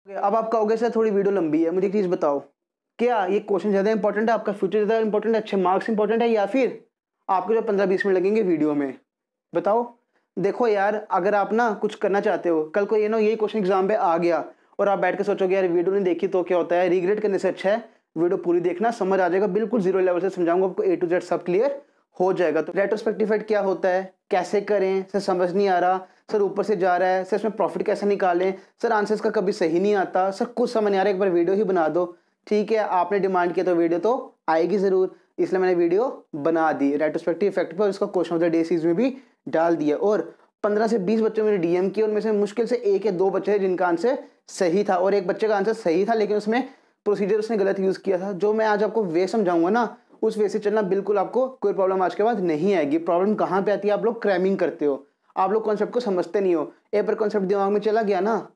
अब आप कहोगे सर थोड़ी वीडियो लंबी है, मुझे एक चीज़ बताओ, क्या ये क्वेश्चन ज़्यादा इंपॉर्टेंट है, आपका फ्यूचर ज़्यादा इंपॉर्टेंट है, अच्छे मार्क्स इंपॉर्टेंट है, या फिर आपको जो 15-20 मिनट लगेंगे वीडियो में? बताओ। देखो यार, अगर आप ना कुछ करना चाहते हो, कल को ये ना यही क्वेश्चन एग्जाम पे आ गया और आप बैठ के सोचोगे यार वीडियो नहीं देखी तो क्या होता है, रिग्रेट करने से अच्छा है वीडियो पूरी देखना, समझ आ जाएगा, बिल्कुल जीरो लेवल से समझाऊंगा आपको, A to Z सब क्लियर हो जाएगा। तो रेट्रोस्पेक्टिव इफेक्ट क्या होता है, कैसे करें सर, समझ नहीं आ रहा सर, ऊपर से जा रहा है सर, इसमें प्रॉफिट कैसे निकालें सर, आंसर्स का कभी सही नहीं आता सर, कुछ समझ नहीं आ रहा, एक बार वीडियो ही बना दो। ठीक है, आपने डिमांड किया तो वीडियो तो आएगी जरूर, इसलिए मैंने वीडियो बना दी रेट्रोस्पेक्टिव इफेक्ट पर, उसका question of the day series में भी डाल दिया, और 15 से 20 बच्चों ने डीएम किया, उनमें से मुश्किल से 1 या 2 बच्चे जिनका आंसर सही था, और एक बच्चे का आंसर सही था लेकिन उसमें प्रोसीजर उसने गलत यूज किया था। जो मैं आज आपको वे समझाऊंगा ना, उस वे से चलना, बिल्कुल आपको कोई प्रॉब्लम आज के बाद नहीं आएगी। प्रॉब्लम कहाँ पे आती है, आप लोग क्रैमिंग करते हो, आप लोग कॉन्सेप्ट को समझते नहीं हो, एक बार कॉन्सेप्ट दिमाग में चला गया ना,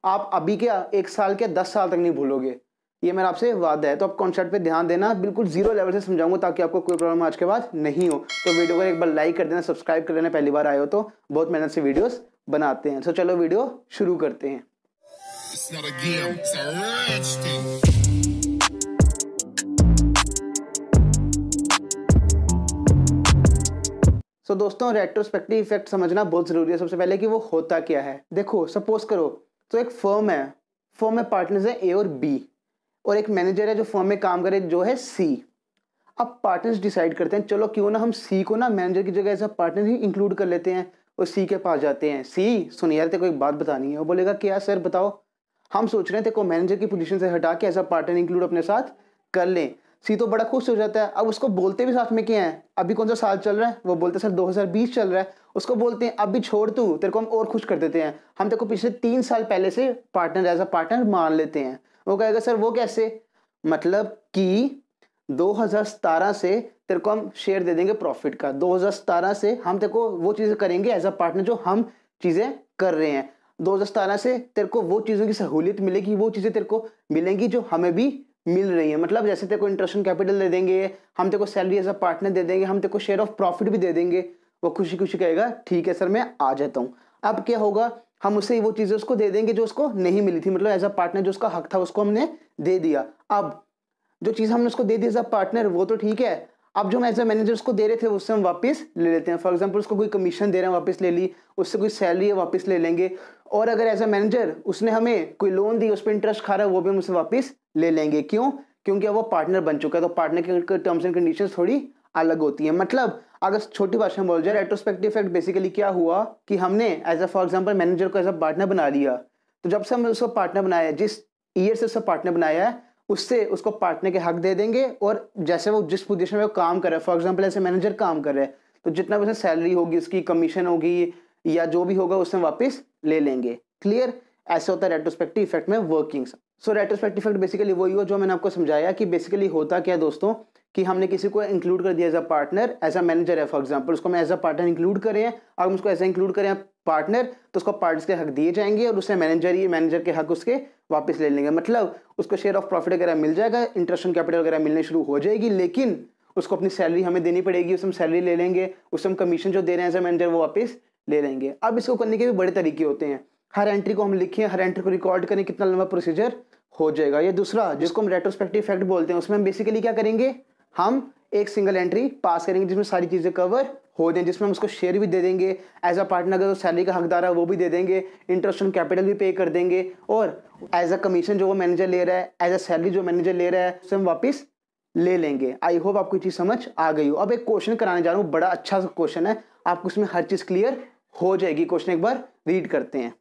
आप अभी क्या 1 साल के 10 साल तक नहीं भूलोगे, ये मेरा आपसे वादा है। तो आप कॉन्सेप्ट पे ध्यान देना, बिल्कुल जीरो लेवल से समझाऊंगा ताकि आपको कोई प्रॉब्लम आज के बाद नहीं हो। तो वीडियो को एक बार लाइक कर देना, सब्सक्राइब कर देना, पहली बार आए हो तो, बहुत मेहनत से वीडियोस बनाते हैं। तो चलो वीडियो शुरू करते हैं। तो दोस्तों, रेट्रोस्पेक्टिव इफेक्ट समझना बहुत जरूरी है। सबसे पहले कि वो होता क्या है। देखो, सपोज करो तो एक फर्म है, फर्म में पार्टनर्स है A और B, और एक मैनेजर है जो फर्म में काम करे जो है C। अब पार्टनर्स डिसाइड करते हैं चलो क्यों ना हम C को ना मैनेजर की जगह एज अ पार्टनर ही इंक्लूड कर लेते हैं, और C के पास जाते हैं। C सुन यार, तेरे को एक बात बतानी है। वो बोलेगा क्या सर बताओ, हम सोच रहे हैं तेरे को मैनेजर की पोजीशन से हटा के एज अ पार्टनर इंक्लूड अपने साथ कर लें। सी तो बड़ा खुश हो जाता है। अब उसको बोलते भी साथ में क्या है, अभी कौन सा साल चल रहा है, वो बोलते सर 2020 चल रहा है। उसको बोलते हैं अभी छोड़ तू, तेरे को हम और खुश कर देते हैं, हम तेरे को पिछले 3 साल पहले से पार्टनर एज अ पार्टनर मान लेते हैं। वो कहेगा सर वो कैसे, मतलब कि 2017 से तेरे को हम शेयर दे देंगे प्रॉफिट का, 2017 से हम तेरे को वो चीजें करेंगे एज अ पार्टनर जो हम चीजें कर रहे हैं, 2017 से तेरे को वो चीजों की सहूलियत मिलेगी, वो चीजें तेरे को मिलेंगी जो हमें भी मिल रही है। मतलब जैसे तेरे को इंटरेस्ट कैपिटल दे देंगे, हम तेरे को सैलरी एज अ पार्टनर दे देंगे, हम तेरे को शेयर ऑफ प्रॉफिट भी दे देंगे। वो खुशी खुशी कहेगा ठीक है सर मैं आ जाता हूँ। अब क्या होगा, हम उसे वो चीजें उसको दे देंगे जो उसको नहीं मिली थी, मतलब एज अ पार्टनर जो उसका हक था उसको हमने दे दिया। अब जो चीज हमने उसको दे दी एज अ पार्टनर वो तो ठीक है, अब जो हम एज अ मैनेजर उसको दे रहे थे उससे हम वापस ले लेते हैं। फॉर एग्जांपल उसको कोई कमीशन दे रहे हैं वापस ले ली, उससे कोई सैलरी है वापस ले लेंगे, और अगर एज अ मैनेजर उसने हमें कोई लोन दी उस पर इंटरेस्ट खा रहा है वो भी हम उससे वापस ले लेंगे। क्यों, क्योंकि अब वो पार्टनर बन चुका है, तो पार्टनर के टर्म्स एंड कंडीशन थोड़ी अलग होती है। मतलब अगर छोटी भाषा में बोल जाए, रेट्रोस्पेक्टिव इफेक्ट बेसिकली क्या हुआ कि हमने as a for example manager को एज अ पार्टनर बना लिया, तो जब से हमने उसको पार्टनर बनाया, जिस ईयर से उसका पार्टनर बनाया है उससे उसको पार्टनर के हक दे देंगे, और जैसे वो जिस पोजीशन में वो काम कर रहा है, फॉर एग्जांपल ऐसे मैनेजर काम कर रहा है, तो जितना भी उसमें सैलरी होगी, उसकी कमीशन होगी या जो भी होगा उसमें वापस ले लेंगे। क्लियर, ऐसे होता है रेट्रोस्पेक्टिव इफेक्ट में वर्किंग्स। सो रेट्रोस्पेक्टिव इफेक्ट बेसिकली वही हुआ जो मैंने आपको समझाया कि बेसिकली होता क्या है दोस्तों, कि हमने किसी को इंक्लूड कर दिया as a partner, as a manager है फॉर एग्जांपल, उसको मैं एज अ पार्टनर इंक्लूड करें, अगर हम उसको ऐसा इंक्लूड करें पार्टनर तो उसको पार्ट्स के हक दिए जाएंगे, और उससे मैनेजर के हक उसके वापस ले लेंगे। मतलब उसको शेयर ऑफ प्रॉफिट वगैरह मिल जाएगा, इंटरेस्ट ऑन कैपिटल वगैरह मिलने शुरू हो जाएगी, लेकिन उसको अपनी सैलरी हमें देनी पड़ेगी, उससे हम सैलरी ले लेंगे, उससे हम कमीशन जो दे रहे हैं एज अ मैनेजर वो वापस ले लेंगे। अब इसको करने के भी बड़े तरीके होते हैं, हर एंट्री को हम लिखें, हर एंट्री को रिकॉर्ड करें, कितना लंबा प्रोसीजर हो जाएगा। ये दूसरा जिसको हम रेट्रोस्पेक्टिव इफेक्ट बोलते हैं, उसमें हम बेसिकली क्या करेंगे, हम एक सिंगल एंट्री पास करेंगे जिसमें सारी चीजें कवर हो जाए, जिसमें हम उसको शेयर भी दे देंगे एज अ पार्टनर, अगर वो सैलरी का हकदार है वो भी दे देंगे, इंटरेस्ट ऑन कैपिटल भी पे कर देंगे, और एज अ कमीशन जो वो मैनेजर ले रहा है, एज अ सैलरी जो मैनेजर ले रहा है, उसे हम वापस ले लेंगे। आई होप आपको चीज समझ आ गई हो। अब एक क्वेश्चन कराने जा रहा हूँ, बड़ा अच्छा सा क्वेश्चन है, आपको उसमें हर चीज क्लियर हो जाएगी। क्वेश्चन एक बार रीड करते हैं।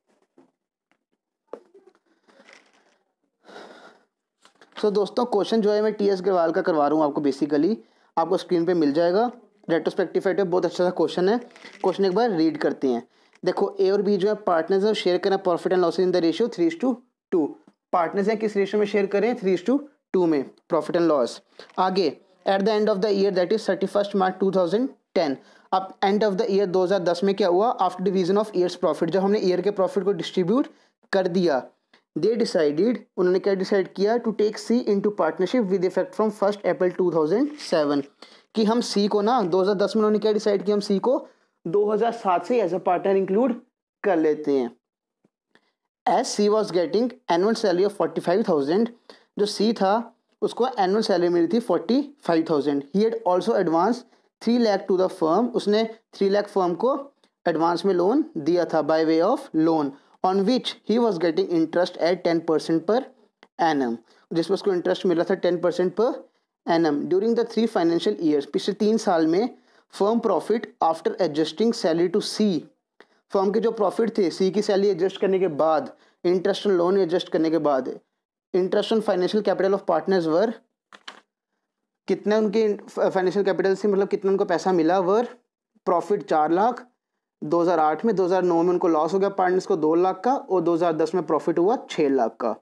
तो दोस्तों क्वेश्चन जो है मैं TS अग्रवाल का करवा रहा हूँ आपको, बेसिकली आपको स्क्रीन पे मिल जाएगा। रेट्रोस्पेक्टिव इफेक्ट बहुत अच्छा सा क्वेश्चन है। क्वेश्चन एक बार रीड करते हैं। देखो A और B जो है पार्टनर्स हैं, शेयर करें profit and loss in the ratio 3:2। Partners हैं, किस रेशियो में शेयर करें, 3:2 में प्रॉफिट एंड लॉस। आगे at the end of the year that is 31 मार्च 2010। अब एंड ऑफ द ईयर 2010 में क्या हुआ, after division of years profit, जब हमने ईयर के प्रॉफिट को डिस्ट्रीब्यूट कर दिया, दे डिसाइडेड, उन्होंने क्या डिसाइड किया, to take C into partnership with effect from 1 April 2007, कि हम C को ना 2010 में उन्होंने क्या डिसाइड किया, हम C को 2007 से एज अ पार्टनर इंक्लूड कर लेते हैं। As C was getting annual salary of 45,000, जो सी था उसको एनुअल सैलरी मिली थी 45,000। He had also advance 3 lakh to the firm, उसने 3 लाख फर्म को एडवांस में लोन दिया था by way of loan, on which he was getting interest at 10% per annum, जिसमें उसको इंटरेस्ट मिला था 10% per annum. During the 3 financial years, पिछले 3 साल में firm profit after adjusting salary to C, firm के जो प्रॉफिट थे सी की सैलरी एडजस्ट करने के बाद, इंटरेस्ट ऑन लोन एडजस्ट करने के बाद, interest on financial capital of partners वर, कितना उनके फाइनेंशियल कैपिटल से मतलब कितना उनको पैसा मिला, वर प्रॉफिट 4 लाख 2008 में, 2009 में उनको लॉस हो गया पार्टनर्स को 2 लाख का, और 2010 में प्रॉफिट हुआ 6 लाख का।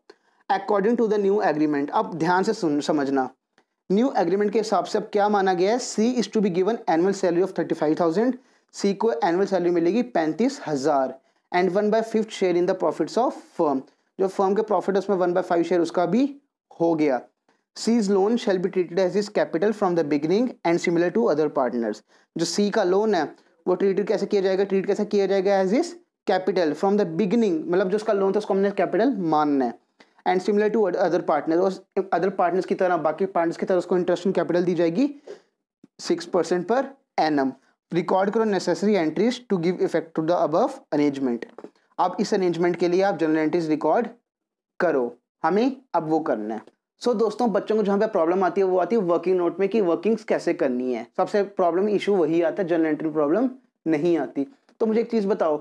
According to the new agreement, अब ध्यान से समझना, न्यू एग्रीमेंट के हिसाब से अब क्या माना गया है, C is to be given annual salary of 35,000, C को एनुअल सैलरी मिलेगी 35,000 and 1/5 share in the profits of firm, जो फर्म के प्रॉफिट है उसमें 1/5 शेयर उसका भी हो गया। C's loan shall be treated as is capital from the beginning and similar to other partners, जो सी का लोन है वो ट्रीट कैसे किया जाएगा as is capital from the beginning, मतलब जो उसका लोन था उसको हमने कैपिटल मानना है, and similar to other partners, और अदर पार्टनर्स की तरह, बाकी पार्टनर्स की तरह उसको इंटरेस्ट इन कैपिटल दी जाएगी 6% पर एनम। रिकॉर्ड करो necessary entries to give effect to the above arrangement, अब इस अरेंजमेंट के लिए आप जनरल एंट्रीज रिकॉर्ड करो, हमें अब वो करना है। सो दोस्तों, बच्चों को जहाँ पे प्रॉब्लम आती है वो आती है वर्किंग नोट में कि वर्किंग्स कैसे करनी है, सबसे प्रॉब्लम इशू वही आता है, जनरल एंट्री प्रॉब्लम नहीं आती। तो मुझे एक चीज़ बताओ,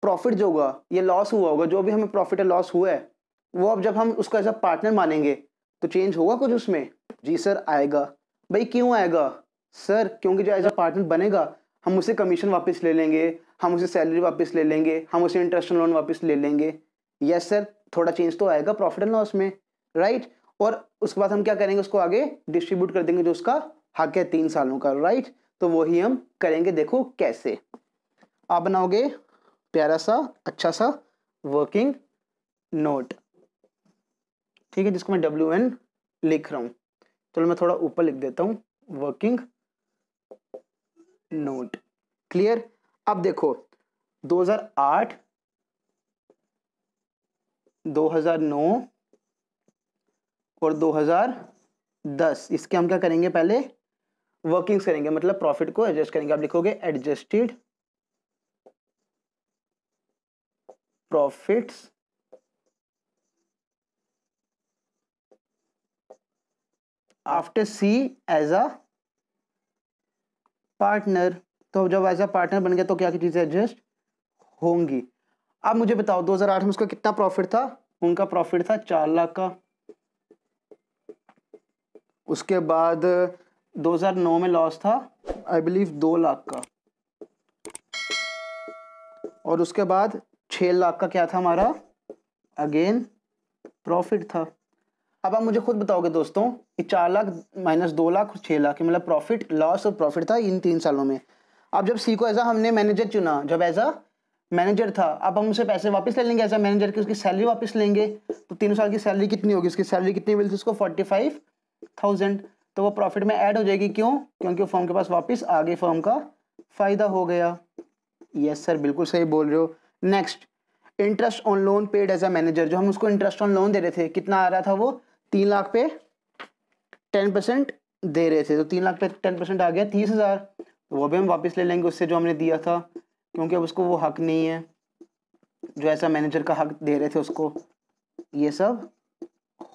प्रॉफिट जो होगा ये लॉस हुआ होगा, जो भी हमें प्रॉफिट है लॉस हुआ है, वो अब जब हम उसको एज अ पार्टनर मानेंगे तो चेंज होगा कुछ उसमें? जी सर आएगा। भाई क्यों आएगा सर? क्योंकि जो एज अ पार्टनर बनेगा हम उसे कमीशन वापस ले लेंगे, हम उसे सैलरी वापस ले लेंगे, हम उसे इंटरेस्ट लोन वापस ले लेंगे। यस सर, थोड़ा चेंज तो आएगा प्रॉफिट एंड लॉस में, राइट। और उसके बाद हम क्या करेंगे, उसको आगे डिस्ट्रीब्यूट कर देंगे जो उसका हक है 3 सालों का, राइट। तो वही हम करेंगे, देखो कैसे। आप बनाओगे प्यारा सा अच्छा सा वर्किंग नोट, ठीक है, जिसको मैं WN लिख रहा हूं। चलो मैं थोड़ा ऊपर लिख देता हूं, वर्किंग नोट, क्लियर। अब देखो 2008, 2009 और 2010, इसके हम क्या करेंगे, पहले वर्किंग्स करेंगे, मतलब प्रॉफिट को एडजस्ट करेंगे। आप लिखोगे adjusted profits after C as a partner. तो जब एज अ पार्टनर बन गया तो क्या चीजें एडजस्ट होंगी। अब मुझे बताओ 2008 में उसका कितना प्रॉफिट था? उनका प्रॉफिट था 4 लाख का। उसके बाद 2009 में लॉस था आई बिलीव 2 लाख का, और उसके बाद 6 लाख का क्या था हमारा, अगेन प्रॉफिट था। अब आप मुझे खुद बताओगे दोस्तों, 4 लाख माइनस 2 लाख 6 लाख, मतलब प्रॉफिट लॉस और प्रॉफिट था इन 3 सालों में। अब जब सी को एज हमने मैनेजर चुना, जब एज अ मैनेजर था, अब हम उसे पैसे वापस ले लेंगे एज अ मैनेजर की, उसकी सैलरी वापस लेंगे। तो 3 साल की सैलरी कितनी होगी, उसकी सैलरी कितनी मिलती है उसको 45,000, तो वो प्रॉफिट में ऐड हो जाएगी। क्यों? क्योंकि फर्म के पास वापस आगे फर्म का फायदा हो गया। यस सर, बिल्कुल सही बोल रहे हो। Next, interest on loan paid as a manager, जो हम उसको इंटरेस्ट ऑन लोन दे रहे थे, कितना आ रहा था वो, 3 लाख पे 10% दे रहे थे, तो 3 लाख पे 10% आ गया 30,000, तो वो भी हम वापस ले लेंगे उससे जो हमने दिया था, क्योंकि अब उसको वो हक नहीं है जो ऐसा मैनेजर का हक दे रहे थे उसको। ये सब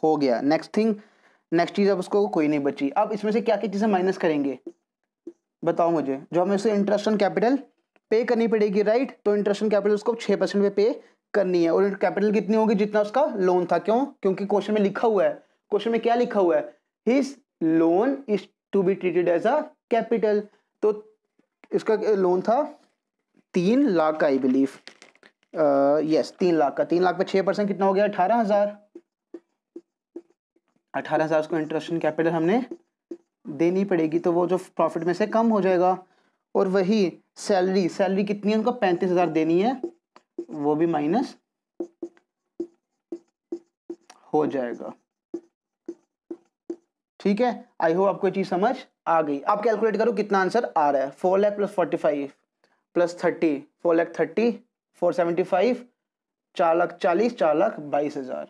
हो गया। नेक्स्ट चीज, अब उसको कोई नहीं बची। अब इसमें से क्या क्या चीजें माइनस करेंगे बताओ मुझे। जो हमें उसे इंटरेस्ट ऑन कैपिटल पे करनी पड़ेगी, राइट। तो इंटरेस्ट ऑन कैपिटल उसको 6% पे पे करनी है, और कैपिटल कितनी होगी, जितना उसका लोन था। क्यों? क्योंकि क्वेश्चन में लिखा हुआ है, क्वेश्चन में क्या लिखा हुआ है, his loan is to be treated as a capital. तो इसका लोन था 3 लाख का आई बिलीव, यस 3 लाख का। 3 लाख पे 6% कितना हो गया, 18,000। 18,000 उसको इंटरेस्ट ऑन कैपिटल हमने देनी पड़ेगी, तो वो जो प्रॉफिट में से कम हो जाएगा। और वही सैलरी कितनी है उनको, 35,000 देनी है, वो भी माइनस हो जाएगा। ठीक है, आई होप आपको ये चीज समझ आ गई। आप कैलकुलेट करो कितना आंसर आ रहा है। 4 लाख प्लस 45 प्लस 30, 4 लाख 30, 475, 4,40,000, 4,22,000,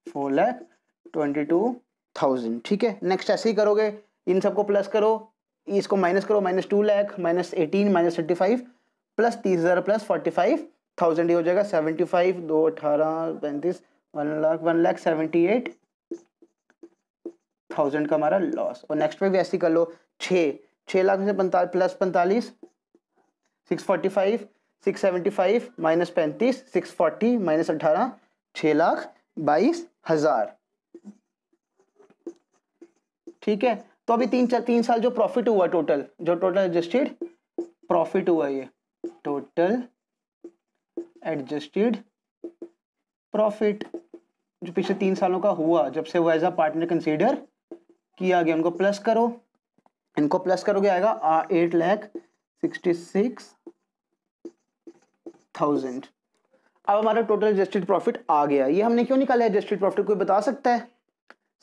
4,22,000। ठीक है, नेक्स्ट ऐसे ही करोगे, इन सबको प्लस करो, इसको माइनस करो, -2 लाख, -18, -35, प्लस 30,000 प्लस 45,000, ये हो जाएगा 75, 2, 18, 35, 1,38,000 का हमारा लॉस। और नेक्स्ट पे भी ऐसे ही कर लो, 6 लाख में से 45 प्लस 45, 645, 675 माइनस 35, 640 माइनस 18, 6,22,000। ठीक है, तो अभी 3 साल जो प्रॉफिट हुआ टोटल, जो टोटल एडजस्टेड प्रॉफिट हुआ, ये टोटल एडजस्टेड प्रॉफिट जो पिछले 3 सालों का हुआ, जब से वो एज अ पार्टनर कंसीडर किया गया, उनको प्लस करो, इनको प्लस करोगे आएगा 8,66,000। अब हमारा टोटल एडजस्टेड प्रॉफिट आ गया। ये हमने क्यों निकाला एडजस्टेड प्रॉफिट, कोई बता सकता है?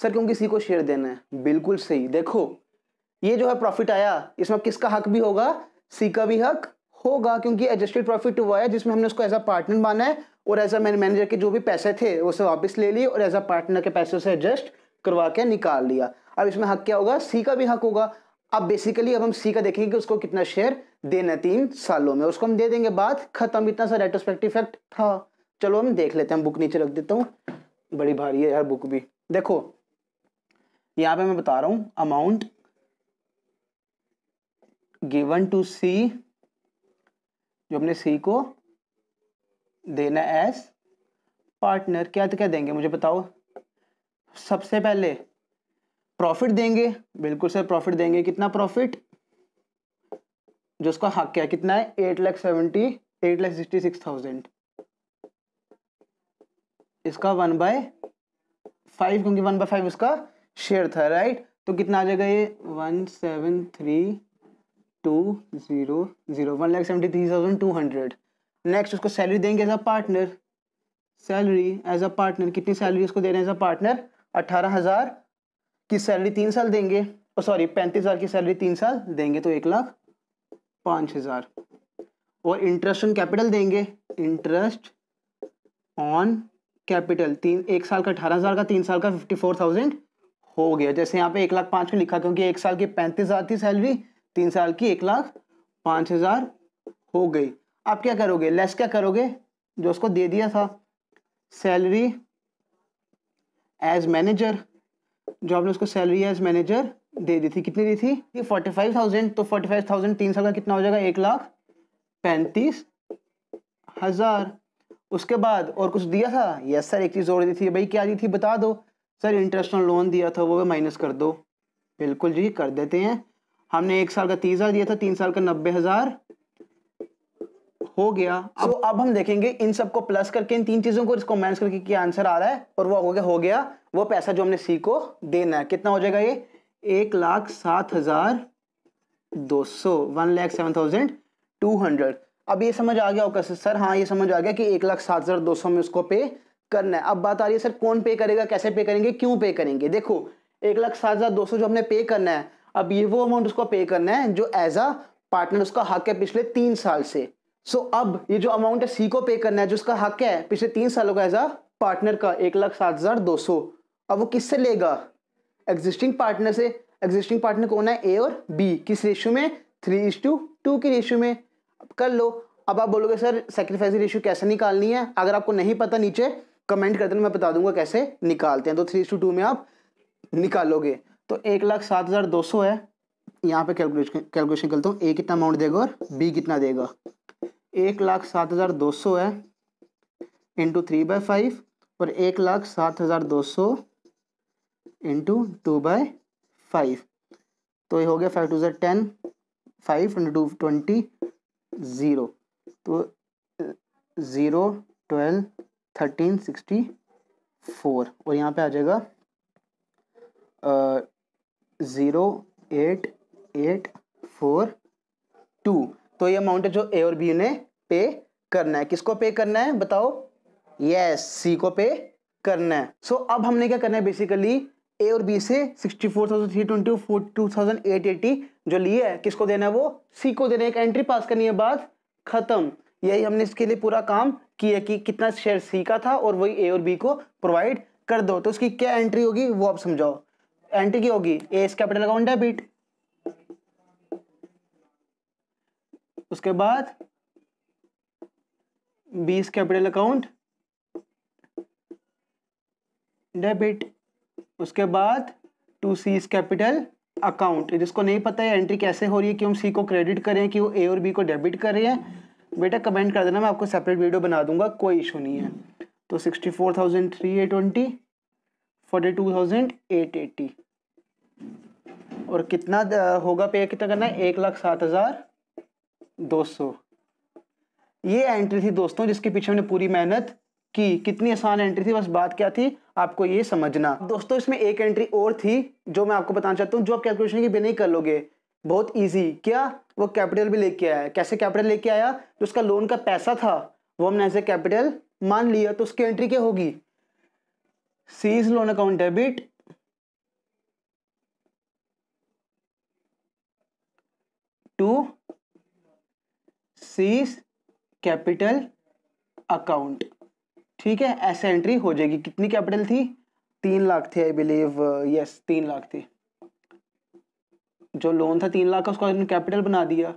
सर क्योंकि किसी को शेयर देना है। बिल्कुल सही। देखो ये जो है प्रॉफिट आया, इसमें किसका हक भी होगा? सी का भी हक होगा, क्योंकि एडजस्टेड प्रॉफिट हुआ है जिसमें हमने उसको एज अ पार्टनर माना है और एज अ मैनेजर के जो भी पैसे थे वो सब वापस ले लिए और एज अ पार्टनर के पैसे से एडजस्ट करवा के निकाल लिया। अब इसमें हक क्या होगा? सी का भी हक होगा। अब बेसिकली अब हम सी का देखेंगे कि उसको कितना शेयर देना है 3 सालों में, उसको हम दे देंगे, बात खत्म। इतना सा रेट्रोस्पेक्टिव इफेक्ट था। चलो हम देख लेते हैं, बुक नीचे रख देता हूँ, बड़ी भारी है यार बुक भी। देखो यहाँ पे मैं बता रहा हूँ, अमाउंट गिवन टू सी, जो अपने सी को देना एज पार्टनर, क्या तो क्या देंगे मुझे बताओ। सबसे पहले प्रॉफिट देंगे, बिल्कुल सर प्रॉफिट देंगे। कितना प्रॉफिट? जो उसका हक क्या है, कितना है? 8,66,000। इसका 1/5, क्योंकि 1/5 उसका शेयर था, राइट। तो कितना आ जाएगा ये? 1,73,200, 1,73,200। नेक्स्ट उसको सैलरी देंगे as a partner. Salary as a partner, कितनी सैलरी उसको दे रहे हैं एज अ पार्टनर? 18,000 की सैलरी 3 साल देंगे, सॉरी 35,000 की सैलरी 3 साल देंगे, तो 1,05,000। और इंटरेस्ट ऑन कैपिटल देंगे, इंटरेस्ट ऑन कैपिटल 1 साल का 18,000 का, 3 साल का 54,000 हो गया। जैसे यहाँ पे 1,05,000 क्यों लिखा? क्योंकि 1 साल की 35,000 थी सैलरी, 3 साल की 1,05,000 हो गई। आप क्या करोगे? लेस क्या करोगे? जो उसको दे दिया था सैलरी एज मैनेजर, जो आपने उसको सैलरी एज मैनेजर दे दी थी, कितनी दी थी? 45,000। तो 45,000 3 साल का कितना हो जाएगा? 1,35,000। उसके बाद और कुछ दिया था? यस सर, एक चीज और दी थी। भाई क्या दी थी बता दो। सर इंटरेस्ट ऑन लोन दिया था, वो माइनस कर दो। बिल्कुल जी, कर देते हैं। हमने 1 साल का 30,000 दिया था, 3 साल का 90,000 हो गया। अब हम देखेंगे इन सबको प्लस करके, इन 3 चीजों को इसको माइनस करके क्या आंसर आ रहा है, और वो हो गया वो पैसा जो हमने सी को देना है। कितना हो जाएगा ये? 1,07,200, 1,07,200। अब ये समझ आ गया होगा सर? हाँ ये समझ आ गया कि 1,07,200 में उसको पे करना है। अब बात आ रही है सर कौन पे करेगा, कैसे पे करेंगे, क्यों पे करेंगे। देखो 1,07,200 जो हमने पे करना है, अब ये वो अमाउंट उसको पे करना है जो एज अ पार्टनर उसका हक है पिछले 3 साल से। सो अब ये जो अमाउंट है सी को पे करना है, जो उसका हक है पिछले 3 सालों का एज अ पार्टनर का, 1,07,200। अब वो किससे लेगा? एग्जिस्टिंग पार्टनर से। एग्जिस्टिंग पार्टनर कौन है? ए और बी। किस रेशियो में? 3:2 की रेशियो में। कर लो। अब आप बोलोगे सर सैक्रिफाइस रेशियो कैसे निकालनी है? अगर आपको नहीं पता नीचे कमेंट कर देना, मैं बता दूंगा कैसे निकालते हैं। तो 3:2 में आप निकालोगे। तो 1,07,200 है, यहाँ पे कैलकुलेशन करता हूँ। ए कितना अमाउंट देगा और बी कितना देगा। 1,07,200 है इंटू 3/5 और 1,07,200 इंटू 2/5। तो ये हो गया 5 2 10, 5 इंटू 20, 0। तो 0 12 13 64 और यहाँ पे आ जाएगा 0,8842। तो ये अमाउंट है जो ए और बी ने पे करना है। किसको पे करना है बताओ? यस, सी को पे करना है। सो अब हमने क्या करना है, बेसिकली ए और बी से 64,320 42,880 जो लिए है, किसको देना है? वो सी को देना है। एक एंट्री पास करनी है, बात खत्म। यही हमने इसके लिए पूरा काम की है कि कितना शेयर सी का था और वही ए और बी को प्रोवाइड कर दो। तो उसकी क्या एंट्री होगी वो आप समझाओ। एंट्री की होगी A is capital account debit, उसके बाद B is capital account debit, उसके बाद to C is capital account. जिसको नहीं पता है एंट्री कैसे हो रही है कि हम सी को क्रेडिट करें कि वो ए और बी को डेबिट कर रहे हैं, बेटा कमेंट कर देना, मैं आपको सेपरेट वीडियो बना दूंगा, कोई इशू नहीं है। तो 64,320, 42,880 और कितना होगा पे, कितना करना है, 1,07,200। ये एंट्री थी दोस्तों जिसके पीछे हमने पूरी मेहनत की। कितनी आसान एंट्री थी, बस बात क्या थी आपको ये समझना। दोस्तों इसमें एक एंट्री और थी जो मैं आपको बताना चाहता हूँ, जो आप कैलकुलेशन के बिना ही कर लोगे, बहुत इजी। क्या, वो कैपिटल भी लेके आया। कैसे कैपिटल लेके आया, जो उसका लोन का पैसा था वो हमने ऐसे कैपिटल मान लिया। तो उसकी एंट्री क्या होगी, C's loan account debit to C's capital account. ठीक है, ऐसे एंट्री हो जाएगी। कितनी कैपिटल थी, 3 लाख थे आई बिलीव, यस 3 लाख थी। जो लोन था 3 लाख का, उसको कैपिटल बना दिया।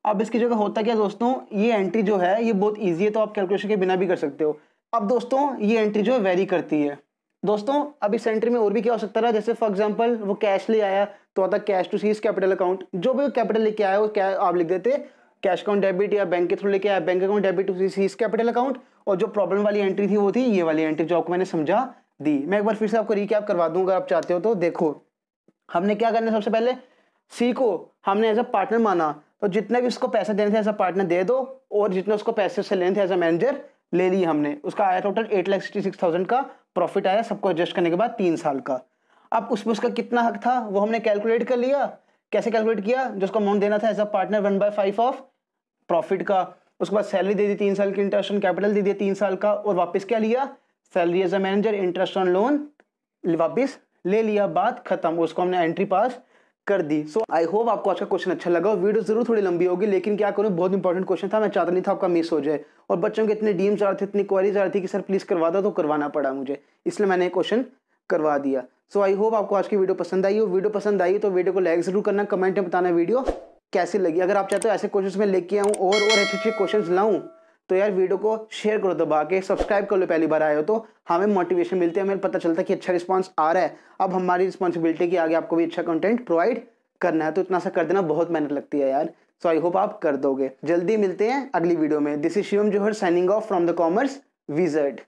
अब इसकी जगह होता क्या दोस्तों, ये एंट्री जो है ये बहुत इजी है, तो आप कैलकुलेशन के बिना भी कर सकते हो। अब दोस्तों ये एंट्री जो है वेरी करती है। दोस्तों अब इस एंट्री में और भी क्या हो सकता है, जैसे फॉर एग्जांपल वो कैश ले आया तो आता cash to C's capital account. जो भी कैपिटल लेके आया वो क्या आप लिख देते कैश अकाउंट डेबिट, या बैंक के थ्रू लेके आया bank account debit to C's capital account. और जो प्रॉब्लम वाली एंट्री थी वो थी ये वाली एंट्री जो आपको मैंने समझा दी। मैं एक बार फिर से आपको रिकैप करवा दूं अगर आप चाहते हो तो। देखो हमने क्या करना है, सबसे पहले सी को हमने एज अ पार्टनर माना, तो जितने भी उसको पैसे देने थे एज अ पार्टनर दे दो, और जितने उसको पैसे उससे लेने थे एज अ मैनेजर ले लिए हमने। उसका आया टोटल 8,66,000 का प्रॉफिट आया, सबको एडजस्ट करने के बाद 3 साल का। अब उसमें उसका कितना हक था वो हमने कैलकुलेट कर लिया। कैसे कैलकुलेट किया, जो उसको अमाउंट देना था as a partner 1/5 of profit का। उसके बाद सैलरी दे दी 3 साल की, इंटरेस्ट ऑन कैपिटल दे दिया 3 साल का, और वापस क्या लिया, salary as a manager, interest on loan वापस ले लिया, बात खत्म। उसको हमने एंट्री पास कर दी। सो आई होप आपको आज का क्वेश्चन अच्छा लगा। वीडियो जरूर थोड़ी लंबी होगी, लेकिन क्या करूं, बहुत इंपॉर्टेंट क्वेश्चन था, मैं चाहता नहीं था आपका मिस हो जाए। और बच्चों के इतने डीएम्स आ रहे थे, इतनी क्वेरीज आ रही थी कि सर प्लीज करवा दो, तो करवाना पड़ा मुझे, इसलिए मैंने क्वेश्चन करवा दिया। सो आई होप आपको आज की वीडियो पसंद आई हो। वीडियो पसंद आई तो वीडियो को लाइक जरूर करना, कमेंट में बताना वीडियो कैसी लगी। अगर आप चाहते हो ऐसे क्वेश्चंस मैं लेके आऊँ और अच्छे अच्छे क्वेश्चंस लाऊं, तो यार वीडियो को शेयर करो दबा के, सब्सक्राइब कर लो पहली बार आए हो तो, हमें मोटिवेशन मिलती है, हमें पता चलता है कि अच्छा रिस्पांस आ रहा है। अब हमारी रिस्पॉन्सिबिलिटी की आगे आपको भी अच्छा कंटेंट प्रोवाइड करना है, तो इतना सा कर देना, बहुत मेहनत लगती है यार। सो आई होप आप कर दोगे। जल्दी मिलते हैं अगली वीडियो में। This is Shivam Johar signing off from the commerce wizard.